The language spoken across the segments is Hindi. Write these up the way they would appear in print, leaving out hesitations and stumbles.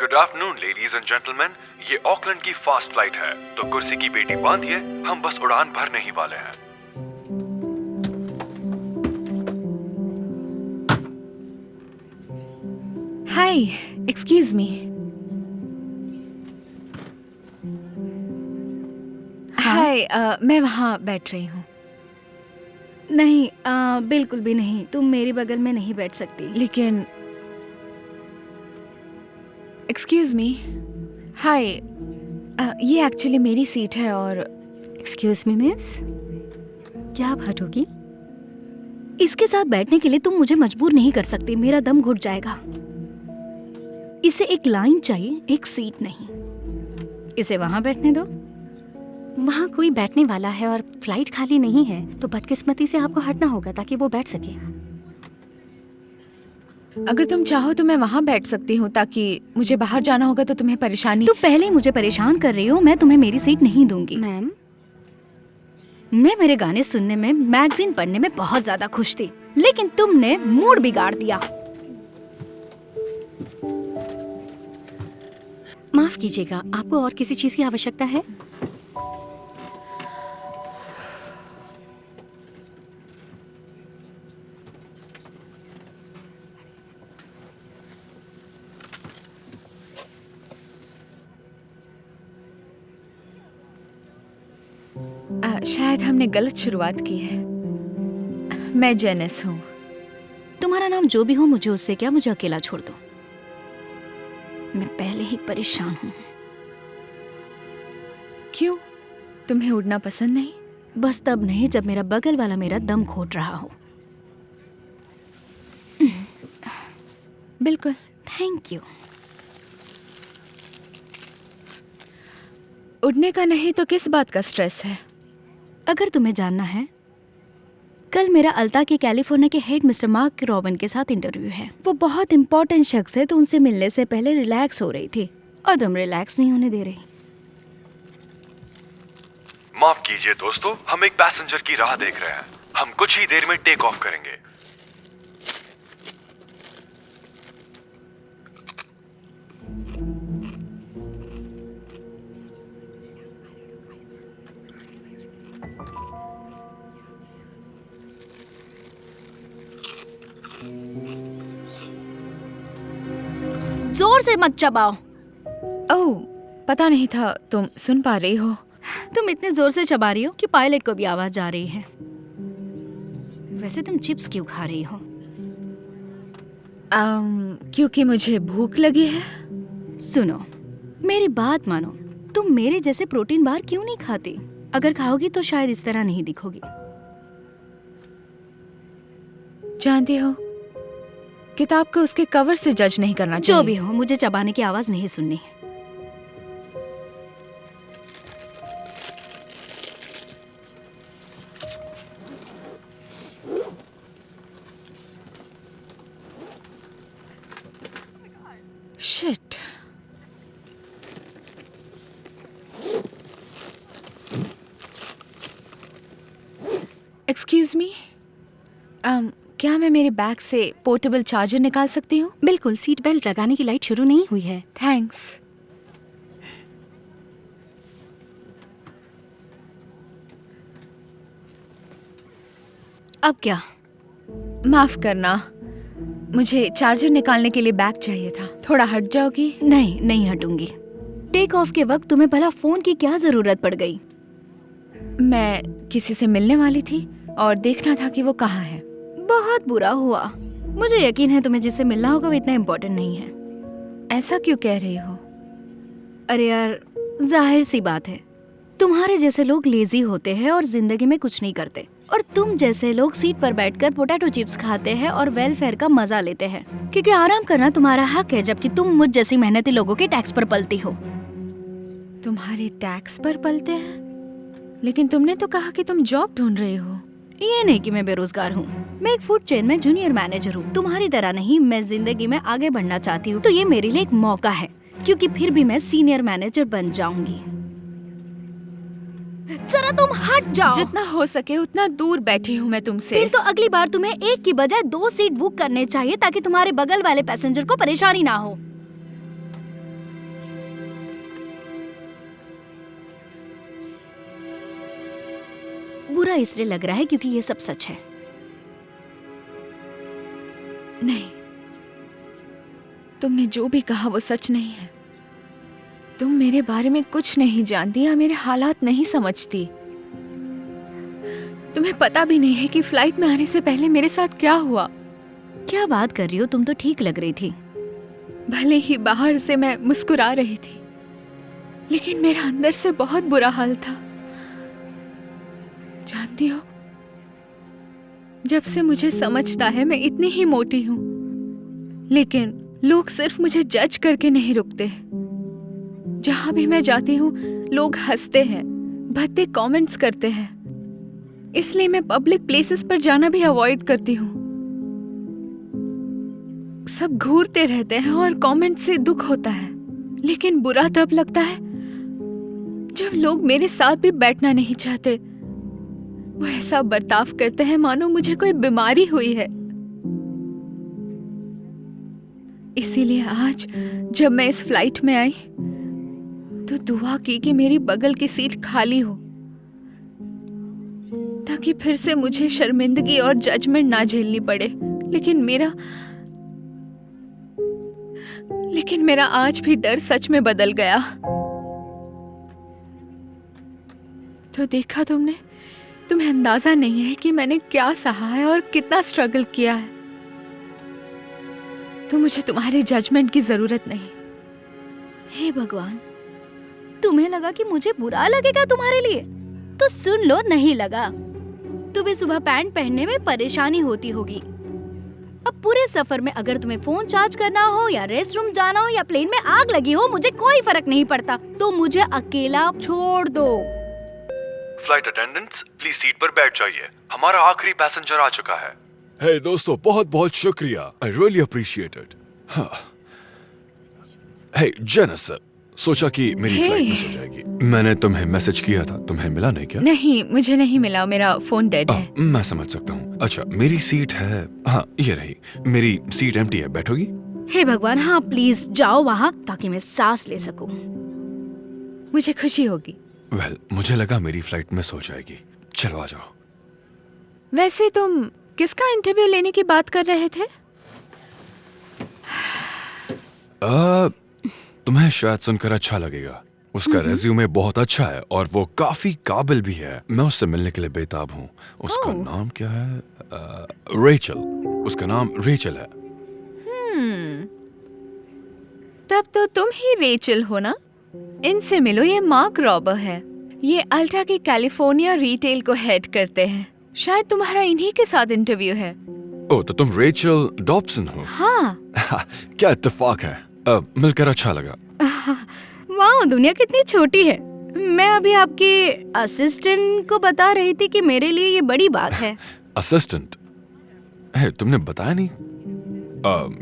Good afternoon ladies and gentleman, ये ऑकलैंड की फास्ट फ्लाइट है, तो कुर्सी की पेटी बांधिए, हम बस उड़ान भरने ही वाले हैं। हाय, एक्सक्यूज मी। हाय, मैं वहाँ बैठ रही हूँ। नहीं, बिल्कुल भी नहीं। तुम मेरी बगल में नहीं बैठ सकती। लेकिन एक्सक्यूज मी। हाय, ये एक्चुअली मेरी सीट है और एक्सक्यूज मी मिस, क्या आप हटोगी? इसके साथ बैठने के लिए तुम मुझे मजबूर नहीं कर सकती, मेरा दम घुट जाएगा। इसे एक लाइन चाहिए, एक सीट नहीं। इसे वहां बैठने दो। वहाँ कोई बैठने वाला है और फ्लाइट खाली नहीं है, तो बदकिस्मती से आपको हटना होगा ताकि वो बैठ सके। अगर तुम चाहो तो मैं वहाँ बैठ सकती हूँ, ताकि मुझे बाहर जाना होगा तो तुम्हें परेशानी। तुम पहले ही मुझे परेशान कर रही हो, मैं तुम्हें मेरी सीट नहीं दूंगी। मैम, मैं मेरे गाने सुनने में, मैगजीन पढ़ने में बहुत ज्यादा खुश थी, लेकिन तुमने मूड बिगाड़ दिया। माफ कीजिएगा, आपको और किसी चीज की आवश्यकता है? शायद हमने गलत शुरुआत की है। मैं जेनिस हूँ। तुम्हारा नाम जो भी हो, मुझे उससे क्या, मुझे अकेला छोड़ दो। मैं पहले ही परेशान हूँ। क्यों, तुम्हें उड़ना पसंद नहीं? बस तब नहीं जब मेरा बगल वाला मेरा दम घोट रहा हो। बिल्कुल। Thank you. उड़ने का नहीं तो किस बात का स्ट्रेस है? अगर तुम्हें जानना है, कल मेरा अल्ता के कैलिफोर्निया के हेड मिस्टर मार्क रॉबिन के साथ इंटरव्यू है। वो बहुत इंपॉर्टेंट शख्स है, तो उनसे मिलने से पहले रिलैक्स हो रही थी और तुम रिलैक्स नहीं होने दे रही। माफ कीजिए दोस्तों, हम एक पैसेंजर की राह देख रहे हैं। हम कुछ ही देर में टेक ऑफ करेंगे। जोर से मत चबाओ। ओह, पता नहीं था तुम सुन पा रही हो। तुम इतने जोर से चबा रही हो कि पायलट को भी आवाज जा रही है। वैसे तुम चिप्स क्यों खा रही हो? क्योंकि मुझे भूख लगी है। सुनो, मेरी बात मानो। तुम मेरे जैसे प्रोटीन बार क्यों नहीं खाती? अगर खाओगी तो शायद इस तरह नहीं दिखोगी। जानती हो, किताब को उसके कवर से जज नहीं करना चाहिए। जो भी हो, मुझे चबाने की आवाज नहीं सुननी। शिट। एक्सक्यूज मी, क्या मैं मेरे बैग से पोर्टेबल चार्जर निकाल सकती हूँ? बिल्कुल, सीट बेल्ट लगाने की लाइट शुरू नहीं हुई है। थैंक्स। अब क्या? माफ करना, मुझे चार्जर निकालने के लिए बैग चाहिए था। थोड़ा हट जाओगी? नहीं, नहीं हटूंगी। टेक ऑफ के वक्त तुम्हें भला फोन की क्या जरूरत पड़ गई? मैं किसी से मिलने वाली थी और देखना था कि वो कहाँ है। बहुत बुरा हुआ। मुझे यकीन है तुम्हें जिससे मिलना होगा वो इतना इम्पोर्टेंट नहीं है। ऐसा क्यों कह रही हो? अरे यार, जाहिर सी बात है, तुम्हारे जैसे लोग लेजी होते हैं और जिंदगी में कुछ नहीं करते, और तुम जैसे लोग सीट पर बैठकर पोटैटो चिप्स खाते हैं और वेलफेयर का मजा लेते हैं, क्योंकि आराम करना तुम्हारा हक है, जबकि तुम मुझ जैसी मेहनती लोगों के टैक्स पर पलती हो। तुम्हारे टैक्स पर पलते हैं? लेकिन तुमने तो कहा कि तुम जॉब ढूंढ रहे हो। ये नहीं कि मैं बेरोजगार हूँ। मैं एक फूड चेन में जूनियर मैनेजर हूँ। तुम्हारी तरह नहीं, मैं जिंदगी में आगे बढ़ना चाहती हूँ, तो ये मेरे लिए एक मौका है, क्योंकि फिर भी मैं सीनियर मैनेजर बन जाऊंगी। जरा तुम हट जाओ। जितना हो सके उतना दूर बैठी हूँ मैं तुमसे। फिर तो अगली बार तुम्हें एक की बजाय 2 सीट बुक करने चाहिए, ताकि तुम्हारे बगल वाले पैसेंजर को परेशानी ना हो। बुरा इसलिए लग रहा है क्योंकि ये सब सच है। नहीं, तुमने जो भी कहा वो सच नहीं है। तुम मेरे बारे में कुछ नहीं जानती या मेरे हालात नहीं समझती। तुम्हें पता भी नहीं है कि फ्लाइट में आने से पहले मेरे साथ क्या हुआ। क्या बात कर रही हो, तुम तो ठीक लग रही थी। भले ही बाहर से मैं मुस्कुरा रही थी, लेकिन मेरा अंदर से बहुत बुरा हाल था। जानती हो, जब से मुझे समझता है मैं इतनी ही मोटी हूं, लेकिन लोग सिर्फ मुझे जज करके नहीं रुकते। जहां भी मैं जाती हूँ लोग हंसते हैं, भद्दे कमेंट्स करते हैं। इसलिए मैं पब्लिक प्लेसेस पर जाना भी अवॉइड करती हूँ। सब घूरते रहते हैं और कमेंट से दुख होता है, लेकिन बुरा तब लगता है जब लोग मेरे साथ भी बैठना नहीं चाहते। वो ऐसा बर्ताव करते हैं मानो मुझे कोई बीमारी हुई है। इसीलिए आज जब मैं इस फ्लाइट में आई तो दुआ की कि मेरी बगल की सीट खाली हो, ताकि फिर से मुझे शर्मिंदगी और जजमेंट ना झेलनी पड़े। लेकिन मेरा आज भी डर सच में बदल गया। तो देखा तुमने, तुम्हें अंदाजा नहीं है कि मैंने क्या सहा है और कितना स्ट्रगल किया है। तो मुझे तुम्हारे जजमेंट की जरूरत नहीं। हे भगवान, तुम्हें लगा कि मुझे बुरा लगेगा तुम्हारे लिए? तो सुन लो, नहीं लगा। तुम्हें सुबह पैंट पहनने में परेशानी होती होगी। अब पूरे सफर में अगर तुम्हें फोन चार्ज करना हो या रेस्ट रूम जाना हो या प्लेन में आग लगी हो, मुझे कोई फर्क नहीं पड़ता। तो मुझे अकेला छोड़ दो। फ्लाइट अटेंडेंट्स, प्लीज सीट पर बैठ जाइए। हमारा आखिरी पैसेंजर आ चुका है। हे दोस्तों, बहुत बहुत शुक्रिया। I really appreciate it. Hey Janice, सोचा कि मेरी Hey. फ्लाइट मिस हो जाएगी। मैंने तुम्हें मैसेज किया था, तुम्हें मिला नहीं क्या? नहीं, मुझे नहीं मिला, मेरा फोन डेड है। मैं समझ सकता हूँ। अच्छा, मेरी सीट है, हाँ ये रही। मेरी सीट एम्प्टी है, बैठोगी? हे भगवान, हाँ प्लीज जाओ वहाँ, ताकि मैं सांस ले सकूं। मुझे खुशी होगी। वेल, मुझे लगा मेरी फ्लाइट मिस हो जाएगी। चलो आ जाओ। वैसे तुम किसका इंटरव्यू लेने की बात कर रहे थे? तुम्हें शायद सुनकर अच्छा लगेगा। उसका रेज्यूमे बहुत अच्छा है और वो काफी काबिल भी है। मैं उससे मिलने के लिए बेताब हूँ। उसका ओह। नाम क्या है? रेचल। उसका नाम रेचल है। तब तो तुम ही रेचल हो ना? इनसे मिलो, ये मार्क रॉबर है। ये अल्टा की कैलिफोर्निया रिटेल को हेड करते हैं। शायद तुम्हारा इन्हीं के साथ इंटरव्यू है। ओह, तो तुम रेचल डॉब्सन हो? हाँ। क्या इत्तेफाक है। मिलकर अच्छा लगा। वाह, दुनिया कितनी छोटी है। मैं अभी आपके असिस्टेंट को बता रही थी कि मेरे लिए ये बड़ी बात है। असिस्टेंट? है, तुमने बताया नहीं।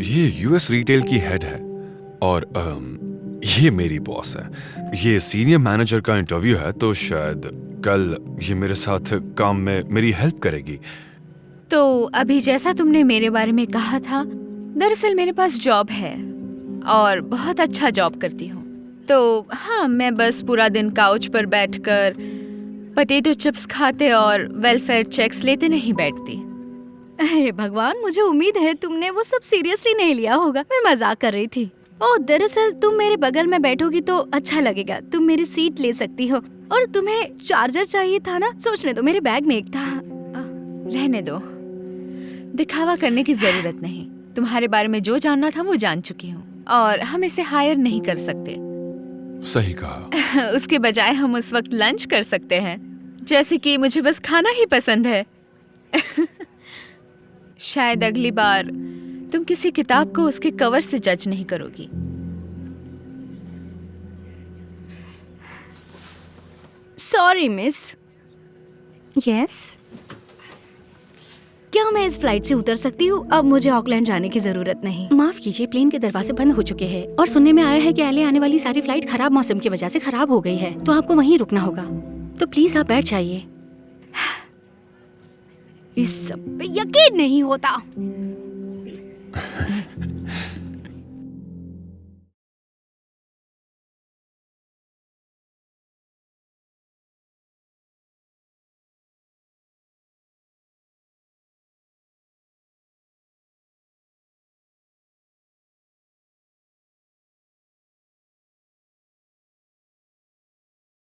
ये यूएस रिटेल की हेड है और ये मेरी बॉस है। ये सीनियर मैनेजर का इंटरव्यू है, तो शायद कल ये मेरे साथ काम में मेरी हेल्प करेगी। तो अभी जैसा तुमने मेरे बारे में कहा था, दरअसल मेरे पास जॉब है और बहुत अच्छा जॉब करती हूँ। तो हाँ, मैं बस पूरा दिन काउच पर बैठकर पोटैटो चिप्स खाते और वेलफेयर चेक्स लेते नहीं बैठती। हे भगवान, मुझे उम्मीद है तुमने वो सब सीरियसली नहीं लिया होगा। मैं मजाक कर रही थी। ओह, दरअसल तुम मेरे बगल में बैठोगी तो अच्छा लगेगा। तुम मेरी सीट ले सकती हो। और तुम्हें चार्जर चाहिए था ना? सोचने दो, मेरे बैग में एक था। रहने दो, दिखावा करने की जरूरत नहीं। तुम्हारे बारे में जो जानना था वो जान चुकी हूँ और हम इसे हायर नहीं कर सकते। सही कहा। उसके बजाय हम उस वक्त लंच कर सकते हैं, जैसे कि मुझे बस खाना ही पसंद है। शायद अगली बार तुम किसी किताब को उसके कवर से जज नहीं करोगी। Sorry miss. यस। क्या मैं इस फ्लाइट से उतर सकती हूँ? अब मुझे ऑकलैंड जाने की जरूरत नहीं। माफ कीजिए, प्लेन के दरवाजे बंद हो चुके हैं और सुनने में आया है कि एलए आने वाली सारी फ्लाइट खराब मौसम की वजह से खराब हो गई है, तो आपको वहीं रुकना होगा। तो प्लीज आप बैठ जाइए। इस सब पे यकीन नहीं होता।